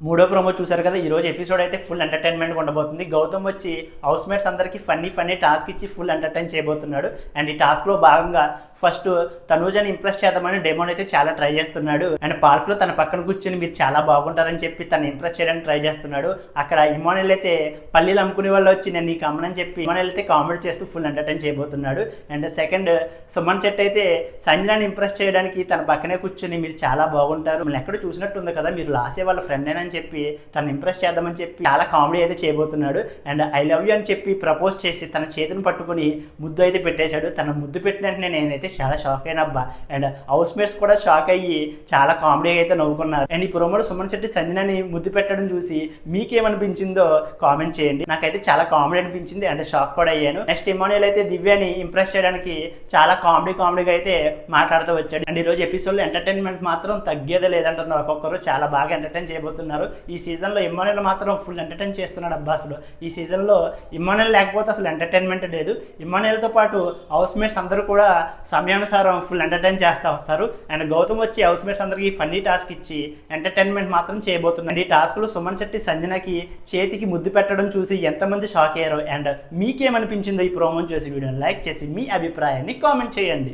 మూడో ప్రోమో చూసారు కదా. ఈ రోజు ఎపిసోడ్ అయితే ఫుల్ ఎంటర్టైన్మెంట్ ఉండబోతుంది. గౌతమ్ వచ్చి హౌస్ మేట్స్ అందరికీ ఫన్నీ టాస్క్ ఇచ్చి ఫుల్ ఎంటర్టైన్ చేయబోతున్నాడు. అండ్ ఈ టాస్క్లో భాగంగా ఫస్ట్ తనూజని ఇంప్రెస్ చేద్దామని డెమోన్ అయితే చాలా ట్రై చేస్తున్నాడు. అండ్ పార్క్లో తన పక్కన కూర్చొని మీరు చాలా బాగుంటారని చెప్పి తను ఇంప్రెస్ చేయడానికి ట్రై చేస్తున్నాడు. అక్కడ ఇమానుయల్ అయితే పల్లీలు అమ్ముకునే వాళ్ళు వచ్చి నేను నీకు అమ్మనని చెప్పి ఇమానుయల్ అయితే కామెంట్ చేస్తూ ఫుల్ ఎంటర్టైన్ చేయబోతున్నాడు. అండ్ సెకండ్ సుమన్ సెట్ అయితే సంజనాని ఇంప్రెస్ చేయడానికి తన పక్కనే కూర్చొని మీరు చాలా బాగుంటారు, మిమ్మల్ని ఎక్కడ చూసినట్టు ఉంది కదా, మీరు లాసే వాళ్ళ ఫ్రెండ్ అని చెప్పి తను ఇంప్రెస్ చేద్దామని చెప్పి చాలా కామెడీ అయితే చేయబోతున్నాడు. అండ్ ఐ లవ్ యూ అని చెప్పి ప్రపోజ్ చేసి తన చేతిని పట్టుకుని ముద్దు అయితే పెట్టేశాడు. తన ముద్దు పెట్టిన వెంటనే నేనైతే చాలా షాక్ అయిన అబ్బా. అండ్ హౌస్ మేట్స్ కూడా షాక్ అయ్యి చాలా కామెడీ అయితే నవ్వుకున్నారు. అండ్ ఈ ప్రోమోలో సుమన్ శెట్టి సంజనాని ముద్దు పెట్టడం చూసి మీకేమనిపించిందో కామెంట్ చేయండి. నాకైతే చాలా కామెడీ అనిపించింది అండ్ షాక్ కూడా అయ్యాను. నెక్స్ట్ ఇమానుయల్ అయితే దివ్యాని ఇంప్రెస్ చేయడానికి చాలా కామెడీగా అయితే మాట్లాడుతూ వచ్చాడు. అండ్ ఈ రోజు ఎపిసోడ్లో ఎంటర్టైన్మెంట్ మాత్రం తగ్గేదే లేదంటున్నారు. ఒక్కొక్కరు చాలా బాగా ఎంటర్టైన్ చేయబోతున్నారు. ఈ సీజన్లో ఇమానుయల్ మాత్రం ఫుల్ ఎంటర్టైన్ చేస్తున్నాడు అబ్బా. అసలు ఈ సీజన్లో ఇమానుయల్ లేకపోతే అసలు ఎంటర్టైన్మెంట్ లేదు. ఇమానుయల్తో పాటు హౌస్ మేట్స్ అందరూ కూడా సమయానుసారం ఫుల్ ఎంటర్టైన్ చేస్తూ వస్తారు. అండ్ గౌతమ్ వచ్చి హౌస్ మేట్స్ అందరికీ ఫన్నీ టాస్క్ ఇచ్చి ఎంటర్టైన్మెంట్ మాత్రం చేయబోతున్నాడు. ఈ టాస్క్లో సుమన్ శెట్టి సంజనకి చేతికి ముద్దు పెట్టడం చూసి ఎంతమంది షాక్ అయ్యారు. అండ్ మీకేమనిపించిందో ఈ ప్రోమోని చూసి వీడియోని లైక్ చేసి మీ అభిప్రాయాన్ని కామెంట్ చేయండి.